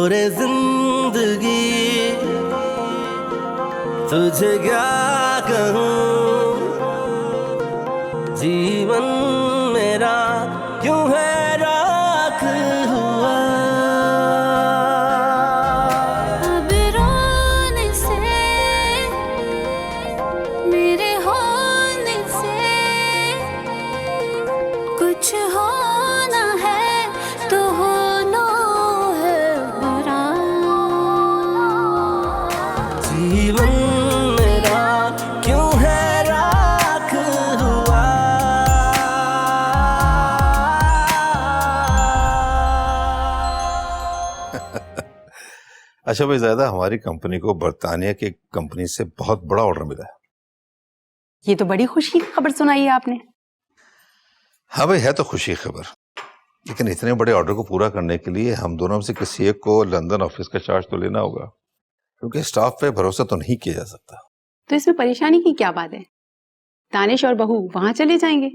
रे जिंदगी तुझे क्या कहूँ, जीवन मेरा क्यों है राख हुआ। अब रोने से मेरे होने से कुछ होना है तो होना है बुरा। जीवन मेरा क्यों है राख हुआ। अच्छा भाई ज़्यादा हमारी कंपनी को बर्तानिया की कंपनी से बहुत बड़ा ऑर्डर मिला है। ये तो बड़ी खुशी की खबर सुनाई है आपने। हाँ भाई है तो खुशी खबर, लेकिन इतने बड़े ऑर्डर को पूरा करने के लिए हम दोनों में से किसी एक को लंदन ऑफिस का चार्ज तो लेना होगा, क्योंकि स्टाफ पे भरोसा तो नहीं किया जा सकता। तो इसमें परेशानी की क्या बात है, दानिश और बहू वहां चले जाएंगे।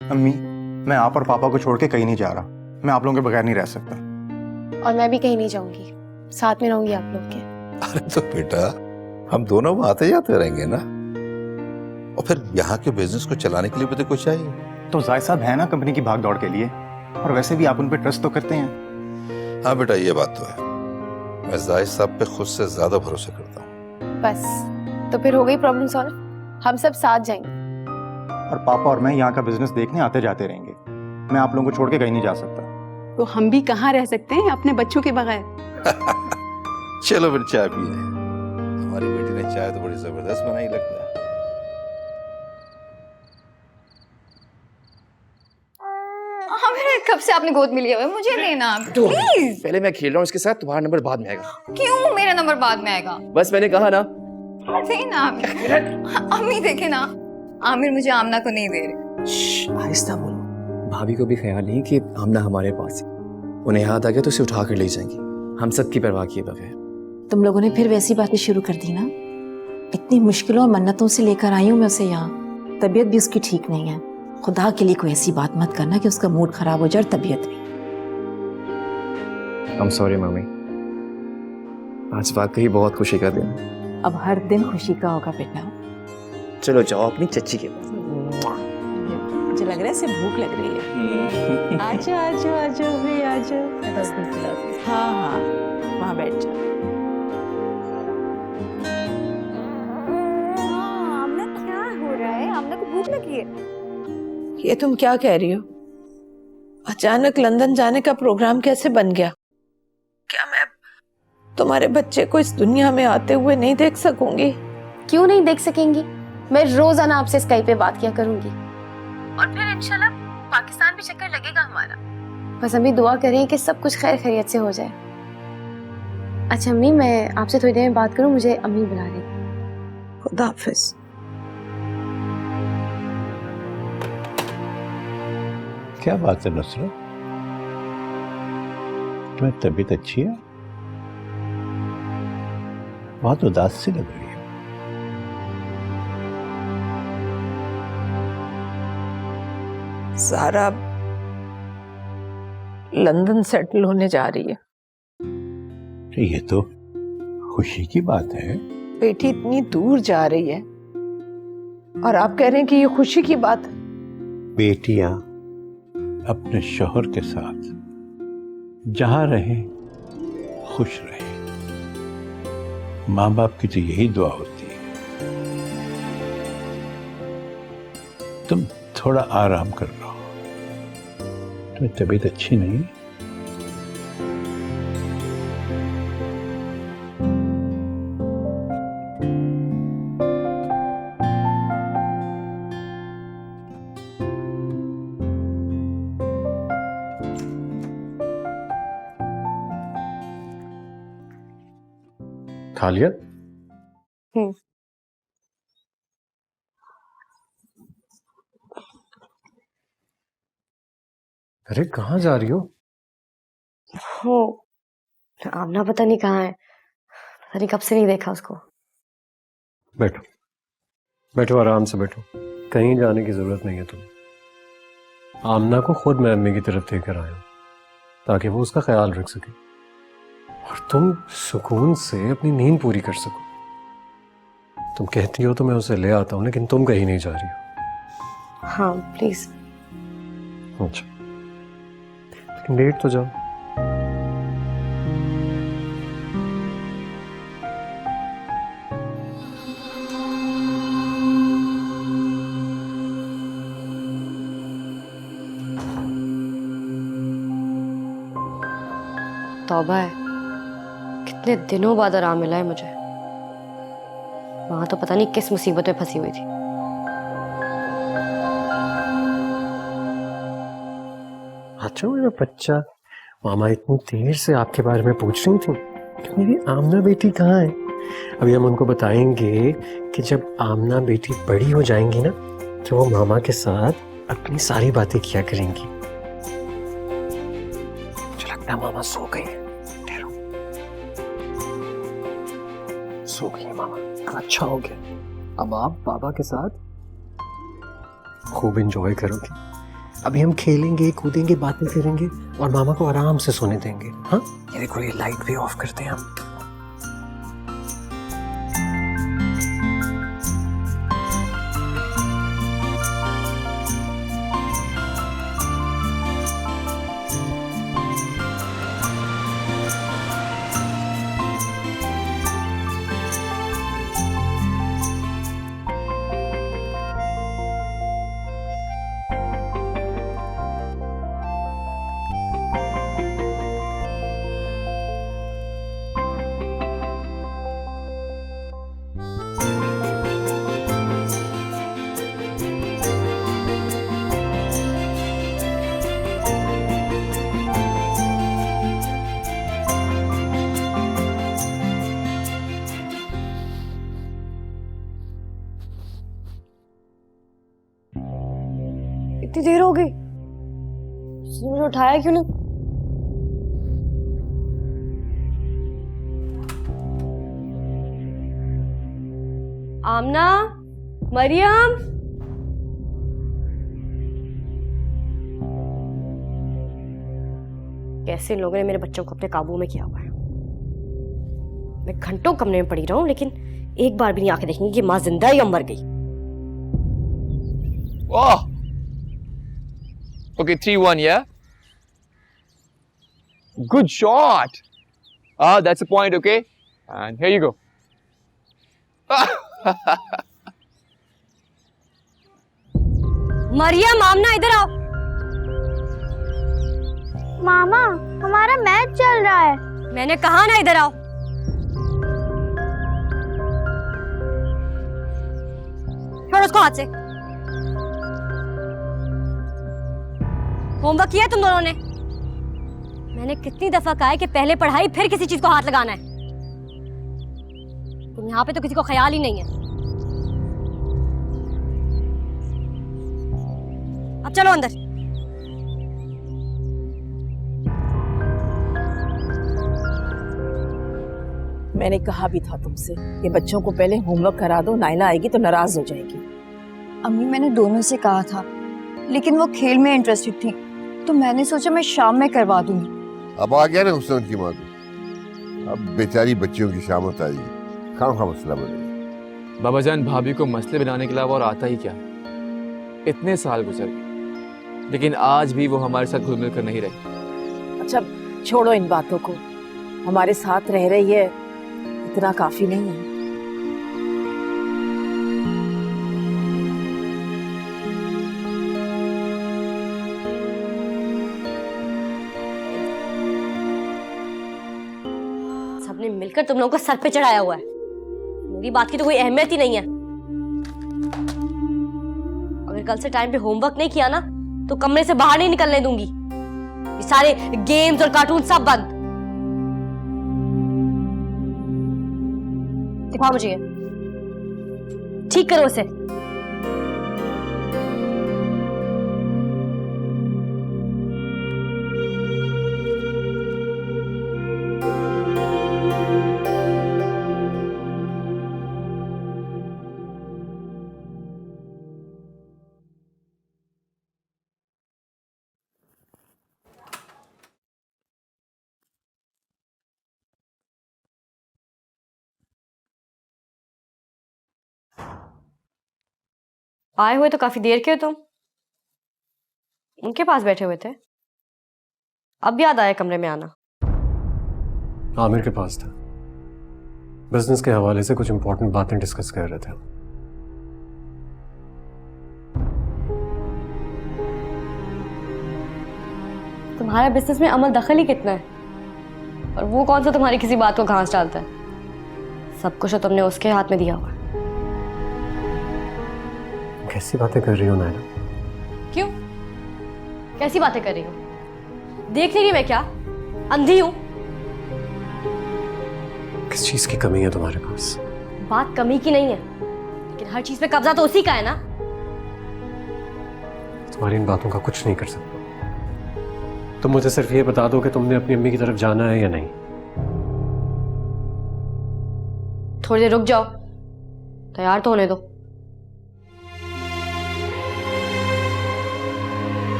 अम्मी, मैं आप और पापा को छोड़ के कहीं नहीं जा रहा। मैं आप लोगों के बगैर नहीं रह सकता। और मैं भी कहीं नहीं जाऊंगी, साथ में रहूंगी आप लोग के। अरे तो बेटा हम दोनों आते जाते रहेंगे ना, और फिर यहाँ के बिजनेस को चलाने के लिए भी तो कुछ चाहिए। तो जायद साहब है ना कंपनी की भाग दौड़ के लिए, और वैसे भी आप उन पे ट्रस्ट तो करते हैं। हाँ बेटा ये बात तो है, मैं जायद साहब पे खुद से ज्यादा भरोसा करता हूँ। बस तो फिर हो गई प्रॉब्लम सॉल्व, हम सब साथ जाएंगे। और पापा और मैं यहाँ का बिजनेस देखने आते जाते रहेंगे। मैं आप लोगों को छोड़ के कहीं नहीं जा सकता। तो हम भी कहाँ रह सकते हैं अपने बच्चों के बगैर। चलो फिर चाय पिए। हमारी बेटी ने चाय तो बड़ी जबरदस्त बनाई लगता है। कब से आपने गोद में लिया हुआ है, मुझे देना प्लीज। पहले मैं खेल रहा हूँ इसके साथ, तुम्हारा नंबर बाद में आएगा। क्यों मेरा नंबर बाद में आएगा? बस मैंने कहा ना। देना अम्मी देखे ना, आमिर मुझे आमना को नहीं दे रहे। आहिस्ता बोलो, भाभी को भी ख्याल नहीं कि आमना हमारे पास है। उन्हें याद आ गया तो उसे उठा कर ले जाएंगी, हम सब की परवाह किए बगैर। तुम लोगों ने फिर वैसी बातें शुरू कर दी ना। इतनी मुश्किलों और मन्नतों से लेकर आई हूँ मैं उसे यहाँ। तबीयत भी उसकी ठीक नहीं है। खुदा के लिए कोई ऐसी बात मत करना कि उसका मूड खराब हो जाए और तबीयत भी। I'm sorry मम्मी, आज वाकई बहुत खुशी का दिन। अब हर दिन खुशी का होगा बेटा। चलो जाओ अपनी चच्ची के पास। मुझे लग रहा है इसे भूख लग रही है। आजा आजा आजा भी आजा। बस हाँ हाँ वहाँ बैठ जा। आमना क्या हो रहा है? आमना को भूख लगी है। ये तुम क्या कह रही हो? अचानक लंदन जाने का प्रोग्राम कैसे बन गया? क्या मैं तुम्हारे बच्चे को इस दुनिया में आते हुए नहीं देख सकूंगी? क्यों नहीं देख सकेंगी? मैं रोजाना आपसे स्काइप पे बात किया करूंगी, और फिर इंशाल्लाह पाकिस्तान भी चक्कर लगेगा हमारा। बस अम्मी दुआ करें कि सब कुछ खैर खैरियत से हो जाए। अच्छा अम्मी, मैं आपसे थोड़ी देर में बात करूं, मुझे अम्मी बुला रही। खुदा हाफिज। क्या बात है नुसरत, तुम्हें तबीयत अच्छी है? बहुत उदास सी लग रही है। सारा लंदन सेटल होने जा रही है। तो ये तो खुशी की बात है। बेटी इतनी दूर जा रही है और आप कह रहे हैं कि ये खुशी की बात है? बेटियां अपने शौहर के साथ जहां रहें खुश रहें, माँ बाप की तो यही दुआ होती है। तुम थोड़ा आराम कर लो, तुम्हें तबीयत अच्छी नहीं? खा लिया? अरे कहाँ जा रही हो? हो आमना पता नहीं कहाँ है, पता नहीं कब से नहीं देखा उसको। बैठो बैठो, आराम से बैठो, कहीं जाने की जरूरत नहीं है आमना को खुद मैं अम्मी की तरफ लेकर आया हूँ ताकि वो उसका ख्याल रख सके। और तुम सुकून से अपनी नींद पूरी कर सको। तुम कहती हो तो मैं उसे ले आता हूँ, लेकिन तुम कहीं नहीं जा रही हो। हाँ प्लीज। अच्छा, लेकिन लेट तो जाओ। तौबा है, कितने दिनों बाद आराम मिला है मुझे। वहां तो पता नहीं किस मुसीबत में फंसी हुई थी। अच्छा मेरा बच्चा, मामा इतनी देर से आपके बारे में पूछ रही थी कि मेरी आमना बेटी कहाँ है। अभी हम उनको बताएंगे कि जब आमना बेटी बड़ी हो जाएंगी ना, तो वो मामा के साथ अपनी सारी बातें किया करेंगी। मुझे लगता है मामा सो गई है। ठहरो, सो गई है मामा। अच्छा हो गया, अब आप पापा के साथ खूब एंजॉय करोगे। अभी हम खेलेंगे, कूदेंगे, बातें करेंगे और मामा को आराम से सोने देंगे। हाँ, ये देखो, ये लाइट भी ऑफ करते हैं हम। इतनी देर हो गई, मुझे उठाया क्यों नहीं? आमना, मरियम, कैसे इन लोगों ने मेरे बच्चों को अपने काबू में किया हुआ है। मैं घंटों कमरे में पड़ी रहूं, लेकिन एक बार भी नहीं आके देखेंगे कि माँ जिंदा है या मर गई। Oh! Okay, 3-1, yeah? Good shot! That's a point, okay? And here you go. Maryam, आमना, इधर आओ। मामा, हमारा मैच चल रहा है। मैंने कहा ना, इधर आओ। छोड़ो उसको हाथ से। होमवर्क किया तुम दोनों ने? मैंने कितनी दफा कहा है कि पहले पढ़ाई फिर किसी चीज को हाथ लगाना है। तुम यहाँ पे तो किसी को ख्याल ही नहीं है। अब चलो अंदर। मैंने कहा भी था तुमसे कि बच्चों को पहले होमवर्क करा दो, नाइला आएगी तो नाराज हो जाएगी। अम्मी, मैंने दोनों से कहा था, लेकिन वो खेल में इंटरेस्टेड थी, तो मैंने सोचा मैं शाम में करवा दूंगी। अब आ गया ना उसने उनकी माँ को, अब बेचारी बच्चियों की शामत आएगी, खाम खा मसला बनेगा। बाबा जान, भाभी को मसले बनाने के अलावा और आता ही क्या। इतने साल गुजर गए, लेकिन आज भी वो हमारे साथ घुल मिल कर नहीं रही। अच्छा छोड़ो इन बातों को, हमारे साथ रह रही है, इतना काफी नहीं है। सबने मिलकर तुम लोगों को सर पे चढ़ाया हुआ है। मेरी बात की तो कोई अहमियत ही नहीं है। अगर कल से टाइम पे होमवर्क नहीं किया ना, तो कमरे से बाहर नहीं निकलने दूंगी। ये सारे गेम्स और कार्टून सब बंद। दिखाओ मुझे ये। ठीक करो इसे। आए हुए तो काफी देर के हो तुम। उनके पास बैठे हुए थे, अब याद आया कमरे में आना? आमिर के पास था, बिजनेस के हवाले से कुछ इंपॉर्टेंट बातें डिस्कस कर रहे थे। तुम्हारा बिजनेस में अमल दखल ही कितना है, और वो कौन सा तुम्हारी किसी बात को घास डालता है? सब कुछ तो तुमने उसके हाथ में दिया हुआ है। कैसी बातें कर रही हो नायला? क्यों? कैसी बातें कर रही हो? देख नहीं रही मैं क्या? अंधी हूं? किस चीज की कमी है तुम्हारे पास? बात कमी की नहीं है, लेकिन हर चीज पे कब्जा तो उसी का है ना। तुम्हारी इन बातों का कुछ नहीं कर सकता। तुम मुझे सिर्फ ये बता दो कि तुमने अपनी अम्मी की तरफ जाना है या नहीं। थोड़ी देर रुक जाओ, तैयार तो होने दो।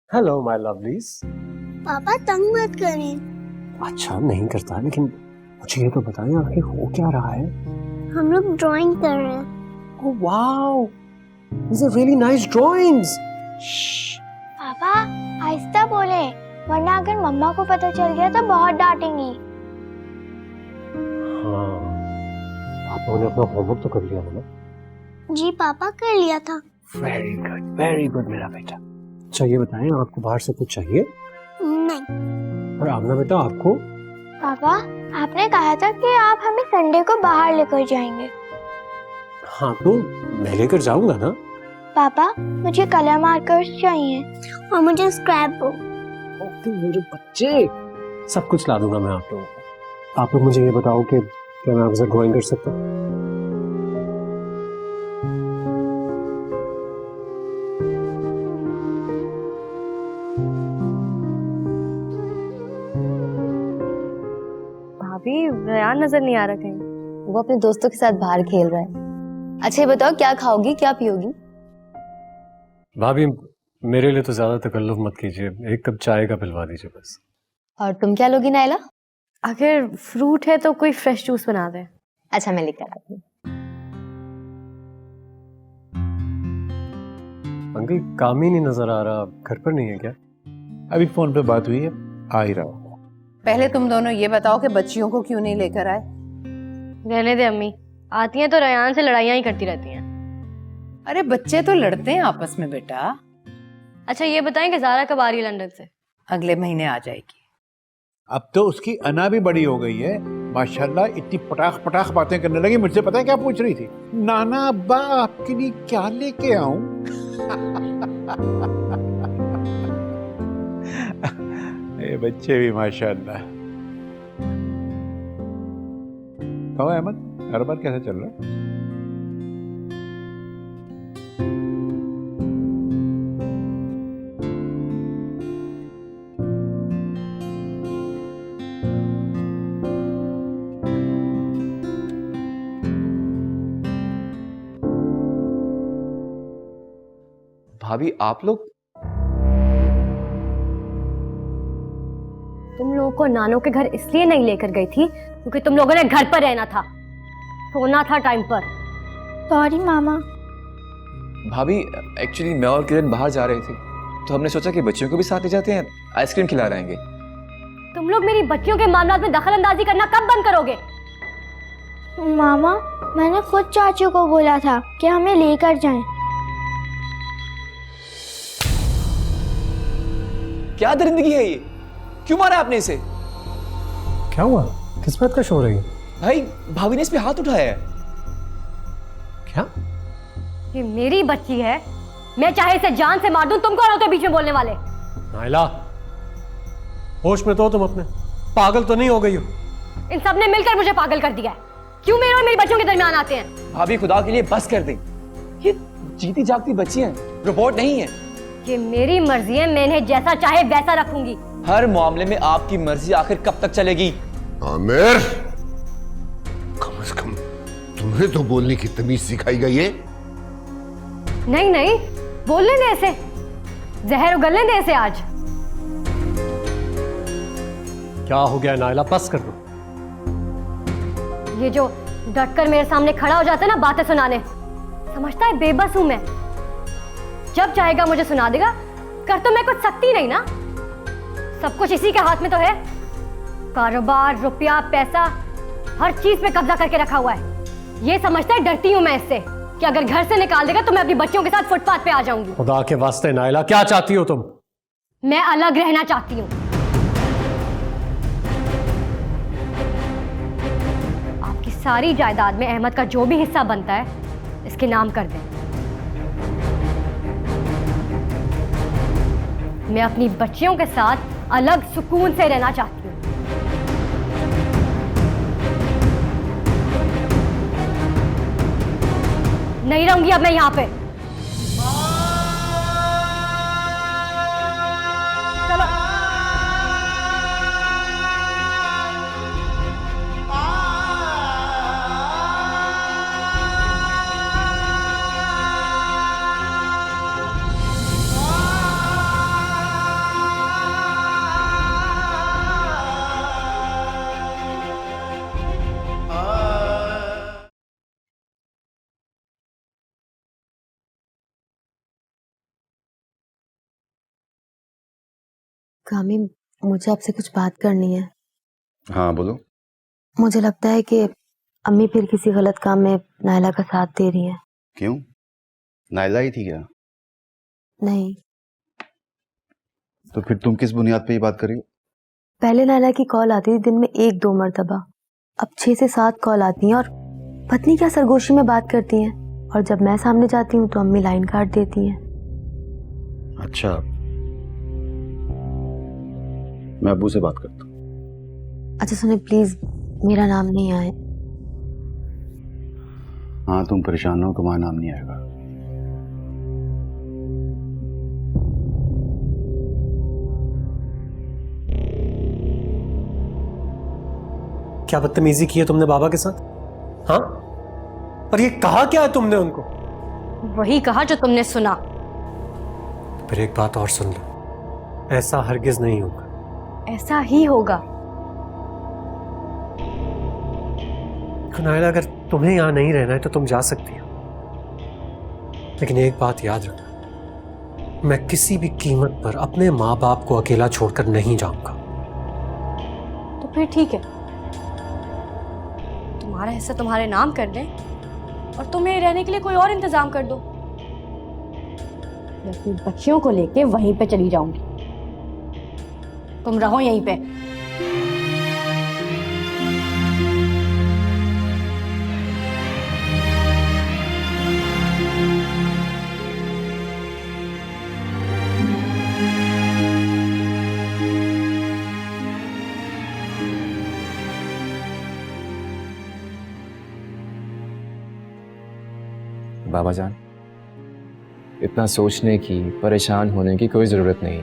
Hello my lovelies. पापा तंग मत करें। अच्छा नहीं करता, लेकिन मुझे ये तो बताएं आखिर हो क्या रहा है? हम लोग ड्राइंग कर रहे हैं। Oh wow, these are really nice drawings. पापा आहिस्ता बोले, वरना अगर मम्मा को पता चल गया तो बहुत डांटेंगी। हाँ, पापा ने अपना होमवर्क तो कर लिया है ना? जी पापा कर लिया था। वेरी गुड मेरा बेटा। अच्छा ये बताएं, आपको बाहर से कुछ चाहिए? नहीं। और आमना बेटा आपको? पापा आपने कहा था कि आप हमें संडे को बाहर लेकर जाएंगे। हाँ तो मैं लेकर जाऊंगा ना। पापा मुझे कलर मार्कर्स चाहिए और मुझे स्क्रैप बुक। ओके मेरे बच्चे, सब कुछ ला दूंगा मैं आप लोगों को। आप लोग मुझे ये बताओ कि क्या मैं आपसे ड्राइंग कर सकता हूँ? भाभी रयान नजर नहीं आ रहा कहीं। वो अपने दोस्तों के साथ बाहर खेल रहा है। अच्छा ये बताओ क्या खाओगी क्या पियोगी? भाभी मेरे लिए तो ज्यादा तकल्लुफ मत कीजिए, एक कप चाय का पिलवा दीजिए बस। और तुम क्या लोगी नायला? अगर फ्रूट है तो कोई फ्रेश जूस बना दे। अच्छा मैं लेकर आती हूँ। अंकल काम ही नहीं नजर आ रहा, घर पर नहीं है क्या? अभी फोन पे बात हुई है, आ ही रहा हूँ। पहले तुम दोनों ये बताओ कि बच्चियों को क्यों नहीं लेकर आए? रहने दे अम्मी, आती हैं तो रयान से लड़ाइयाँ ही करती रहती हैं। अरे बच्चे तो लड़ते हैं आपस में बेटा। अच्छा ये बताएं कि ज़ारा कब आ रही है लंदन से? अगले महीने आ जाएगी। अब तो उसकी अना भी बड़ी हो गई है माशाल्लाह, इतनी पटाख पटाख बातें करने लगी। मुझसे पता है क्या पूछ रही थी? नाना अब्बा आपके लिए क्या लेके आऊं? ये बच्चे भी माशाल्लाह। कहो अहमद, कारोबार कैसा चल रहा है? भाभी आप लोग? तुम लोगों को नानो के घर इसलिए नहीं लेकर गई थी क्योंकि तुम लोगों ने घर पर रहना था, सोना था टाइम पर। सॉरी मामा। भाभी एक्चुअली मैं और किरण बाहर जा रहे थे तो हमने सोचा कि बच्चियों को भी साथ ले जाते हैं, आइसक्रीम खिला रहेंगे। तुम लोग मेरी बच्चियों के मामलों में दखल अंदाजी करना कब बंद करोगे? मामा मैंने खुद चाचू को बोला था कि हमें लेकर जाएं। क्या दरिंदगी है ये? क्यों मारा आपने इसे? क्या हुआ? किस बात का शोर है ये? भाई भाभी ने इस पे हाथ उठाया है। क्या? ये मेरी बच्ची है, मैं चाहे इसे जान से मार दूं, तुम कौन होते बीच में बोलने वाले? नायला होश में तो तुम अपने, पागल तो नहीं हो गई हो? इन सब ने मिलकर मुझे पागल कर दिया है। क्यों मेरे और मेरी बच्चियों के दरमियान आते हैं? भाभी खुदा के लिए बस कर दे, ये जीती जागती बच्ची हैं, रोबोट नहीं है। ये मेरी मर्जी है, मैं इन्हें जैसा चाहे वैसा रखूंगी। हर मामले में आपकी मर्जी आखिर कब तक चलेगी? आमिर, कम से कम तुम्हें तो बोलने की तमीज सिखाई गई है। नहीं नहीं, बोलने दे इसे, जहर उगलने दे इसे आज। क्या हो गया नायला, बस कर दो। ये जो डट कर मेरे सामने खड़ा हो जाता है ना बातें सुनाने, समझता है बेबस हूं मैं। जब चाहेगा मुझे सुना देगा, कर तो मैं कुछ सकती नहीं ना। सब कुछ इसी के हाथ में तो है। कारोबार, रुपया, पैसा, हर चीज पे कब्जा करके रखा हुआ है। ये समझता है डरती हूं मैं इससे कि अगर घर से निकाल देगा तो मैं अपनी बच्चियों के साथ फुटपाथ पे आ जाऊंगी। खुदा के वास्ते नायला, क्या चाहती हो तुम? मैं अलग रहना चाहती हूँ। आपकी सारी जायदाद में अहमद का जो भी हिस्सा बनता है इसके नाम कर दें। मैं अपनी बच्चियों के साथ अलग सुकून से रहना चाहती हूँ। नहीं रहूंगी अब मैं यहाँ पे। चलो। कामी, मुझे आपसे कुछ बात करनी है। हाँ बोलो। मुझे लगता है कि अम्मी फिर किसी गलत काम में नायला का साथ दे रही हैं। क्यों? नायला ही थी क्या? नहीं, तो फिर तुम किस बुनियाद पे ये बात कर रही हो? पहले नायला की कॉल आती थी दिन में 1-2 मरतबा, अब 6 से 7 कॉल आती हैं और पत्नी क्या सरगोशी में बात करती हैं। और जब मैं सामने जाती हूँ तो अम्मी लाइन काट देती हैं। अच्छा, मैं अब्बू से बात करता हूँ। अच्छा सुने प्लीज, मेरा नाम नहीं आए। हाँ तुम परेशान हो, तुम्हारा नाम नहीं आएगा। क्या बदतमीजी की है तुमने बाबा के साथ? हाँ, और ये कहा क्या है तुमने उनको? वही कहा जो तुमने सुना। फिर एक बात और सुन लो, ऐसा हरगिज नहीं होगा। ऐसा ही होगा। नायला, अगर तुम्हें यहां नहीं रहना है तो तुम जा सकती हो, लेकिन एक बात याद रखना, मैं किसी भी कीमत पर अपने माँ बाप को अकेला छोड़कर नहीं जाऊंगा। तो फिर ठीक है, तुम्हारा हिस्सा तुम्हारे नाम कर दें और तुम्हें रहने के लिए कोई और इंतजाम कर दो। मैं अपनी बच्चियों को लेके वहीं पे चली जाऊंगी, तुम रहो यहीं पे। बाबा जान, इतना सोचने की, परेशान होने की कोई जरूरत नहीं।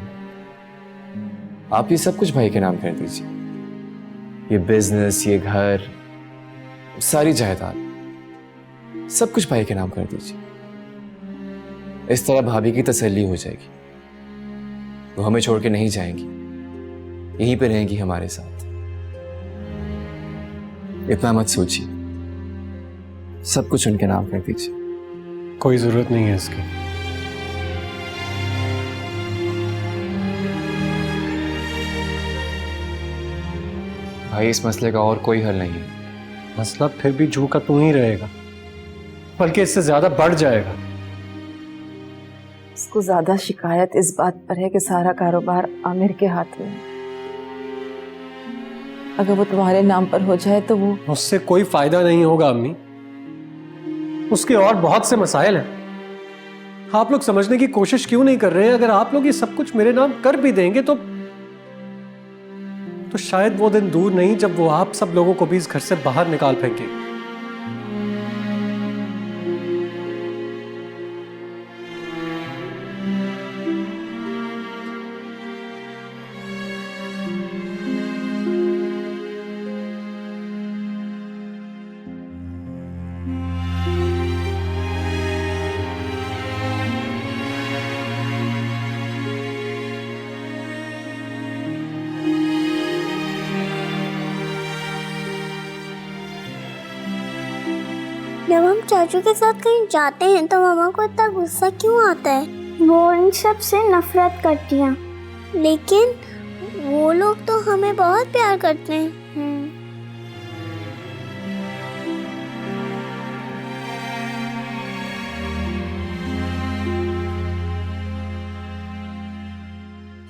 आप ये सब कुछ भाई के नाम कर दीजिए। ये बिजनेस, ये घर, सारी जायदाद, सब कुछ भाई के नाम कर दीजिए। इस तरह भाभी की तसल्ली हो जाएगी, वो हमें छोड़ के नहीं जाएंगी, यहीं पे रहेंगी हमारे साथ। इतना मत सोचिए, सब कुछ उनके नाम कर दीजिए। कोई जरूरत नहीं है इसकी। भाई इस मसले का और कोई हल नहीं है। मसला फिर भी जू का तू ही रहेगा, बल्कि इससे ज्यादा बढ़ जाएगा। इसको ज्यादा शिकायत इस बात पर है कि सारा कारोबार आमिर के हाथ में है। अगर वो तुम्हारे नाम पर हो जाए तो वो उससे कोई फायदा नहीं होगा अम्मी, उसके और बहुत से मसाइल हैं। आप लोग समझने की कोशिश क्यों नहीं कर रहे हैं? अगर आप लोग ये सब कुछ मेरे नाम कर भी देंगे तो शायद वो दिन दूर नहीं जब वो आप सब लोगों को भी इस घर से बाहर निकाल फेंके। जब हम चाचू के साथ कहीं जाते हैं तो मामा को इतना गुस्सा क्यों आता है? वो इन सब से नफरत करती हैं। लेकिन वो लोग तो हमें बहुत प्यार करते हैं।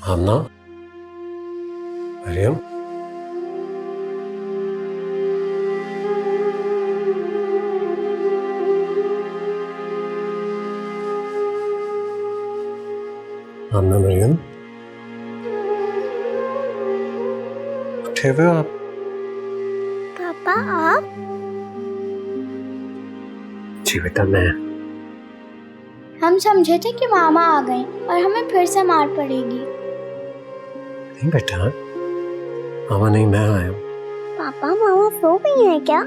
आमना, मरियम, आमना, मरियम, उठे हुए हो आप? पापा आप? जी बेटा मैं। हम समझे थे कि मामा आ गए और हमें फिर से मार पड़ेगी। नहीं बेटा, मामा नहीं, मैं आया हूँ। पापा मामा सो गई हैं क्या?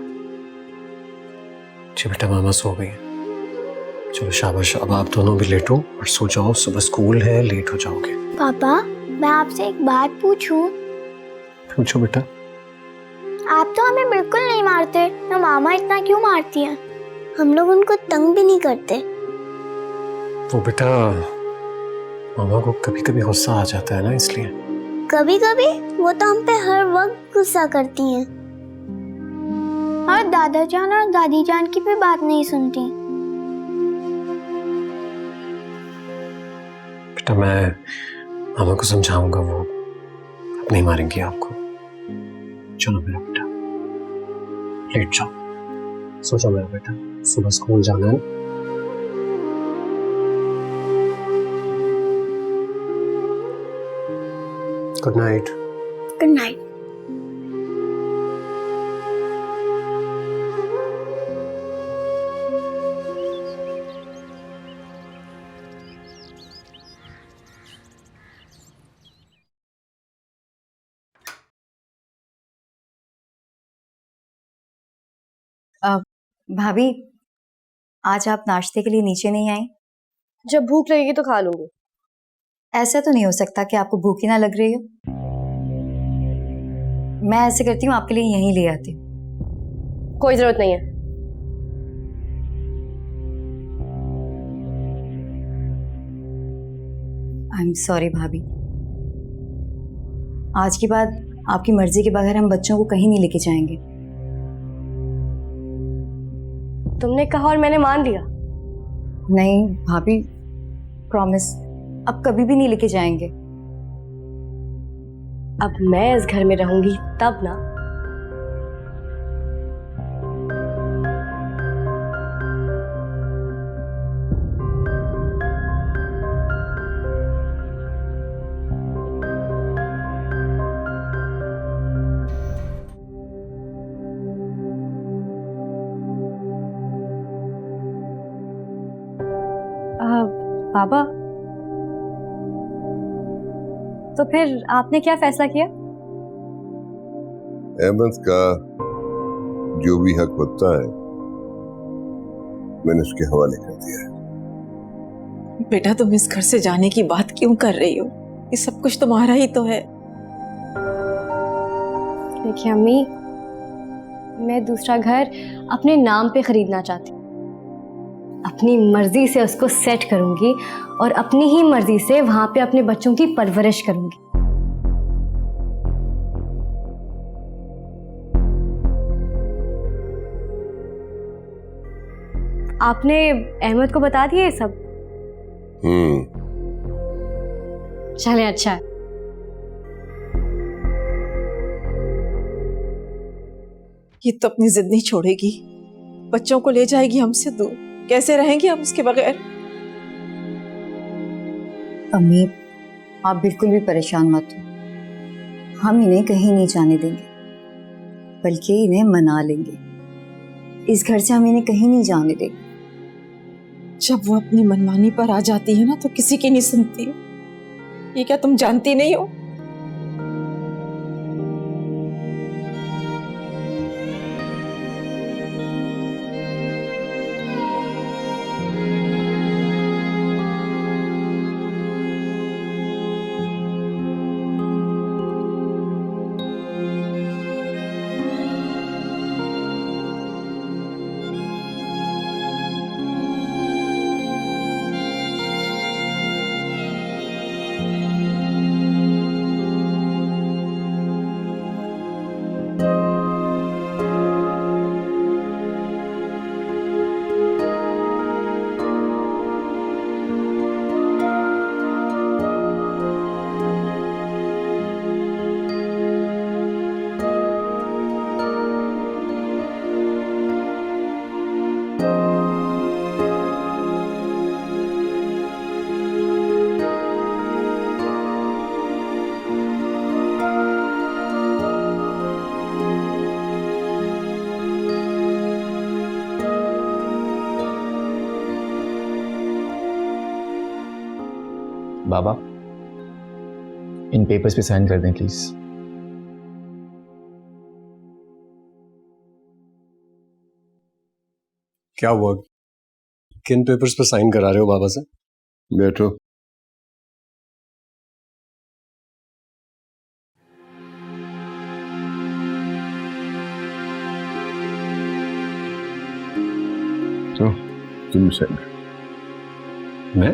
जी बेटा, मामा सो गई है। चलो शाबाश, अब आप दोनों भी लेटो और सो जाओ, सुबह स्कूल है, लेट हो जाओगे। पापा मैं आपसे एक बात पूछूं? पूछो बेटा। आप तो हमें बिल्कुल नहीं मारते, तो मामा इतना क्यों मारती हैं? हम लोग उनको तंग भी नहीं करते। वो बेटा, मामा को कभी कभी गुस्सा आ जाता है ना, इसलिए। कभी कभी? वो तो हम पे हर वक्त गुस्सा करती हैं। और दादा जान और दादी जान की भी बात नहीं सुनती। बेटा मैं मामा को समझाऊंगा, वो अब नहीं मारेंगी आपको। चलो मेरा बेटा, लेट जाओ, सो जाओ मेरा बेटा, सुबह स्कूल जाना है। Good night. Good night. भाभी, आज आप नाश्ते के लिए नीचे नहीं आई? जब भूख लगेगी तो खा लूंगी। ऐसा तो नहीं हो सकता कि आपको भूख ही ना लग रही हो। मैं ऐसे करती हूँ, आपके लिए यहीं ले आती हूँ। कोई जरूरत नहीं है। आई एम सॉरी भाभी, आज के बाद आपकी मर्जी के बगैर हम बच्चों को कहीं नहीं लेके जाएंगे। तुमने कहा और मैंने मान लिया। नहीं भाभी, प्रॉमिस, अब कभी भी नहीं लेके जाएंगे। अब मैं इस घर में रहूंगी तब ना। बाबा, तो फिर आपने क्या फैसला किया? अहमद का जो भी हक बनता है मैंने उसके हवाले कर दिया है। बेटा तुम इस घर से जाने की बात क्यों कर रही हो? ये सब कुछ तुम्हारा ही तो है। देखिए अम्मी, मैं दूसरा घर अपने नाम पे खरीदना चाहती हूँ। अपनी मर्जी से उसको सेट करूंगी और अपनी ही मर्जी से वहां पे अपने बच्चों की परवरिश करूंगी। आपने अहमद को बता दिया ये सब? चलें, अच्छा है। ये तो अपनी जिद नहीं छोड़ेगी, बच्चों को ले जाएगी हमसे दूर। कैसे रहेंगे हम उसके बगैर? अम्मी, आप बिल्कुल भी परेशान मत हो। हम इन्हें कहीं नहीं जाने देंगे, बल्कि इन्हें मना लेंगे। इस घर से हम इन्हें कहीं नहीं जाने देंगे। जब वो अपनी मनमानी पर आ जाती है ना, तो किसी की नहीं सुनती। ये क्या तुम जानती नहीं हो? बाबा, इन पेपर्स पे साइन कर दें प्लीज। क्या हुआ? किन पेपर्स पे साइन करा रहे हो बाबा से? बैठो। तो तुम साइन करो। मैं?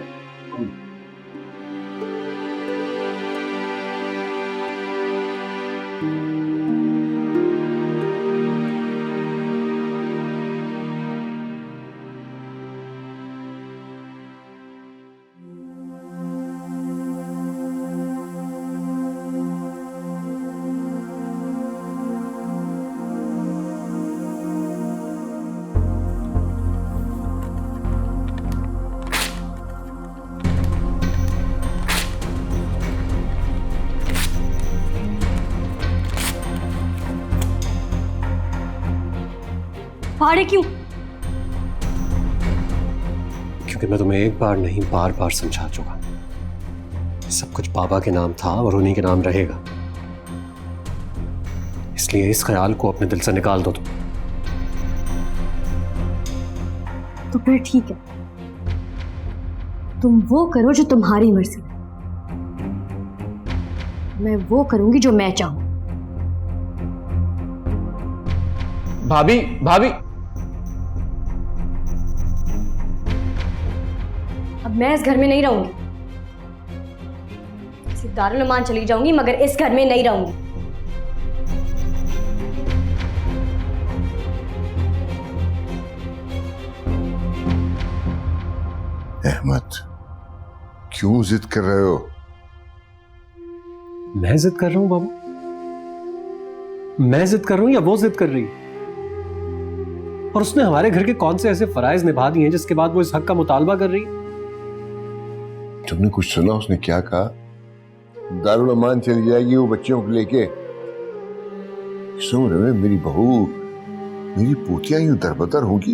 फाड़े क्यों? क्योंकि मैं तुम्हें एक बार नहीं बार बार समझा चुका, सब कुछ बाबा के नाम था और उन्हीं के नाम रहेगा। इसलिए इस ख्याल को अपने दिल से निकाल दो तुम। तो फिर ठीक है, तुम वो करो जो तुम्हारी मर्जी, मैं वो करूंगी जो मैं चाहूं। भाभी, भाभी, अब मैं इस घर में नहीं रहूंगी, सिर्फ दारुल अमान चली जाऊंगी, मगर इस घर में नहीं रहूंगी। अहमद, क्यों जिद कर रहे हो? मैं जिद कर रहा हूं बाबू? मैं जिद कर रहा हूं या वो जिद कर रही है? और उसने हमारे घर के कौन से ऐसे फराइज निभा दिए हैं जिसके बाद वो इस हक का मुतालबा कर रही है? तुमने कुछ सुना उसने क्या कहा? दारुल अमान चली जाएगी वो बच्चों को लेके। इस उम्र में मेरी बहू, मेरी पोतियां यूं दरबदर होगी,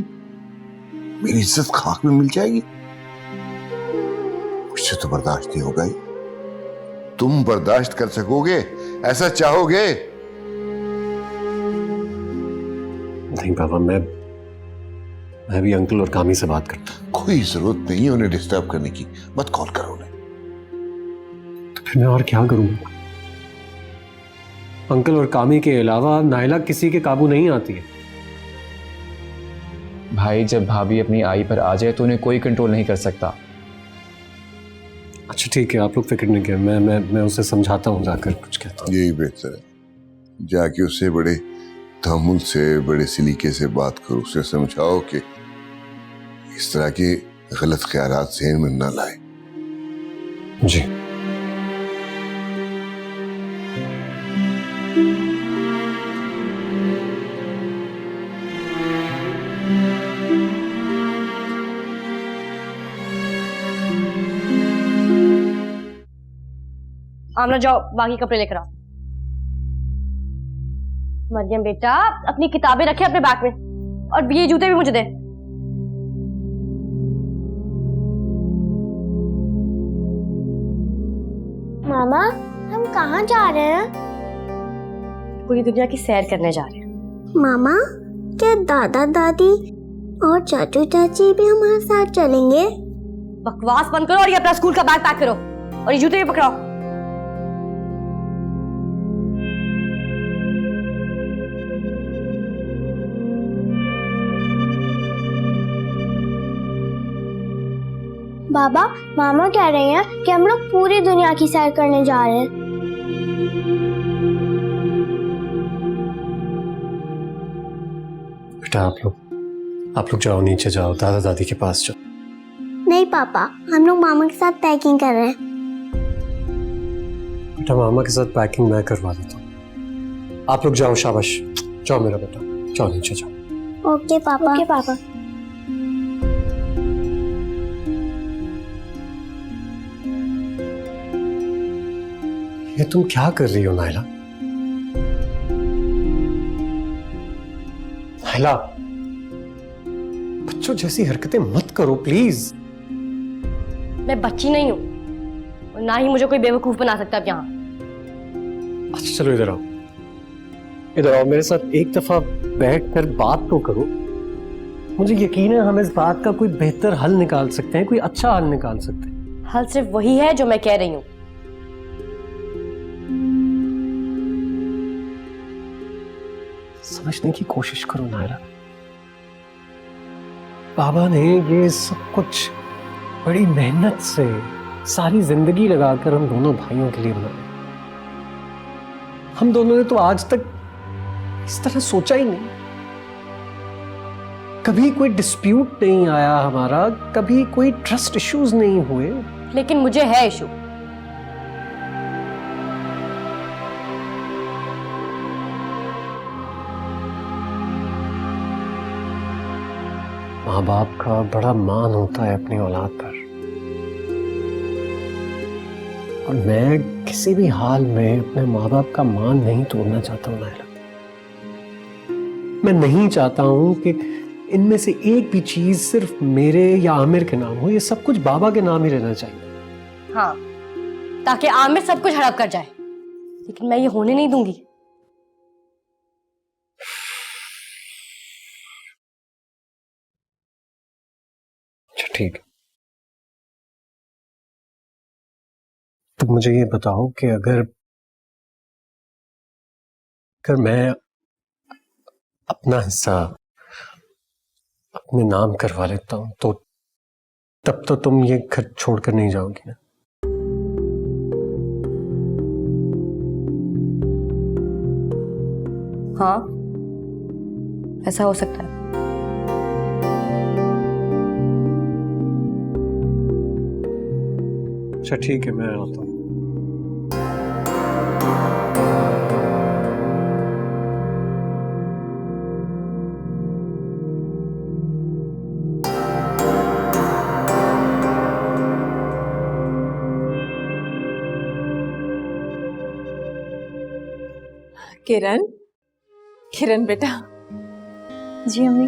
मेरी इज्जत खाक में मिल जाएगी। मुझसे तो बर्दाश्त नहीं होगा। तुम बर्दाश्त कर सकोगे? ऐसा चाहोगे? नहीं बाबा, मैं भी अंकल और कामी से बात करता हूं। कोई जरूरत नहीं है उन्हें डिस्टर्ब करने की, मत कॉल करो उन्हें। तो फिर मैं और क्या करूंगा? अंकल और कामी के अलावा नायला किसी के काबू नहीं आती है। भाई, जब भाभी अपनी आई पर आ जाए तो उन्हें कोई कंट्रोल नहीं कर सकता। अच्छा ठीक है, आप लोग फिक्र नहीं करें, मैं उसे समझाता हूँ जाकर, कुछ कहता हूँ। यही बेहतर है। जाके उससे बड़े तहम्मुल से, बड़े सलीके से बात करो, उसे समझाओ कि इस तरह के गलत ख्यालात ज़हन में न लाए। जी। आमना, जाओ बाकी कपड़े लेकर आओ। मरियम बेटा, अपनी किताबें रखे अपने बैग में, और ये जूते भी मुझे दे। मामा, हम कहाँ जा रहे हैं? पूरी दुनिया की सैर करने जा रहे हैं। मामा, क्या दादा दादी और चाचू चाची भी हमारे साथ चलेंगे? बकवास बंद करो और ये अपना स्कूल का बैग पैक करो, और ये जूते भी पकड़ाओ। बाबा, मामा कह रहे हैं कि हम लोग पूरी दुनिया की सैर करने जा रहे हैं। बेटा आप लोग जाओ, नीचे जाओ, दादा दादी के पास जाओ। नहीं पापा, हम लोग मामा के साथ पैकिंग कर रहे हैं। बेटा मामा के साथ पैकिंग मैं करवा देता हूँ, आप लोग जाओ। शाबाश, जाओ मेरा बेटा, जाओ नीचे जाओ। ओके पापा। ओके पापा। ये तुम क्या कर रही हो नायला? नायला, बच्चों जैसी हरकतें मत करो प्लीज। मैं बच्ची नहीं हूँ, और ना ही मुझे कोई बेवकूफ बना सकता अब यहाँ। अच्छा चलो इधर आओ, इधर आओ मेरे साथ, एक दफा बैठ कर बात तो करो। मुझे यकीन है हम इस बात का कोई बेहतर हल निकाल सकते हैं, कोई अच्छा हल निकाल सकते हैं। हल सिर्फ वही है जो मैं कह रही हूँ। समझने की कोशिश करो नायरा, बाबा ने ये सब कुछ बड़ी मेहनत से सारी जिंदगी लगाकर हम दोनों भाइयों के लिए बनाया। हम दोनों ने तो आज तक इस तरह सोचा ही नहीं, कभी कोई डिस्प्यूट नहीं आया हमारा, कभी कोई ट्रस्ट इश्यूज नहीं हुए। लेकिन मुझे है इशू। माँ बाप का बड़ा मान होता है अपनी औलाद पर, और मैं किसी भी हाल में अपने माँ बाप का मान नहीं तोड़ना चाहता हूँ नायरा। मैं नहीं चाहता हूँ कि इनमें से एक भी चीज सिर्फ मेरे या आमिर के नाम हो, ये सब कुछ बाबा के नाम ही रहना चाहिए। हाँ, ताकि आमिर सब कुछ हड़प कर जाए, लेकिन मैं ये होने नहीं दूंगी। अच्छा ठीक है, तो मुझे ये बताओ कि अगर मैं अपना हिस्सा अपने नाम करवा लेता हूं, तो तब तो तुम ये घर छोड़कर नहीं जाओगी ना? हाँ, ऐसा हो सकता है। अच्छा ठीक है, मैं आता हूँ। किरण, किरण बेटा। जी अम्मी।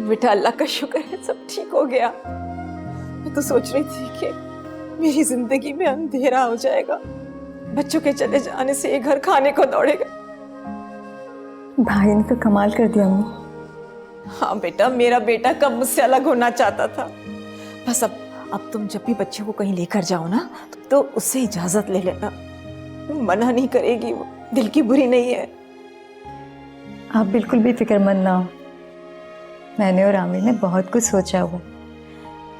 बेटा अल्लाह का शुक्र है सब ठीक हो गया। मैं तो सोच रही थी कि मेरी जिंदगी में अंधेरा हो जाएगा, बच्चों के चले जाने से ये घर खाने को दौड़ेगा। भाई ने तो कमाल कर दिया अम्मी। हाँ बेटा, मेरा बेटा कब मुझसे अलग होना चाहता था। बस अब तुम जब भी बच्चे को कहीं लेकर जाओ ना, तो उससे इजाजत ले लेना, मना नहीं करेगी, वो दिल की बुरी नहीं है। आप बिल्कुल भी फिक्रमंद ना हो, मैंने और आमिर ने बहुत कुछ सोचा हुआ।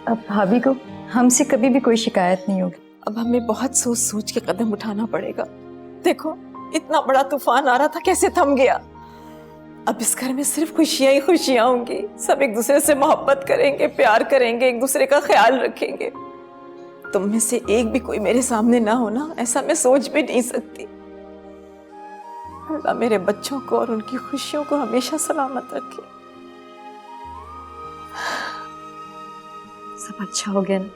अब भाभी को हमसे कभी भी कोई शिकायत नहीं होगी। अब हमें बहुत सोच सोच के कदम उठाना पड़ेगा। देखो इतना बड़ा तूफान आ रहा था, कैसे थम गया। अब इस घर में सिर्फ खुशियां ही खुशियां होंगी। सब एक दूसरे से मोहब्बत करेंगे, प्यार करेंगे, एक दूसरे का ख्याल रखेंगे। तुम में से एक भी कोई मेरे सामने ना हो ना, ऐसा मैं सोच भी नहीं सकती। अल्लाह मेरे बच्चों को और उनकी खुशियों को हमेशा सलामत रखे। सब अच्छा हो गया ना।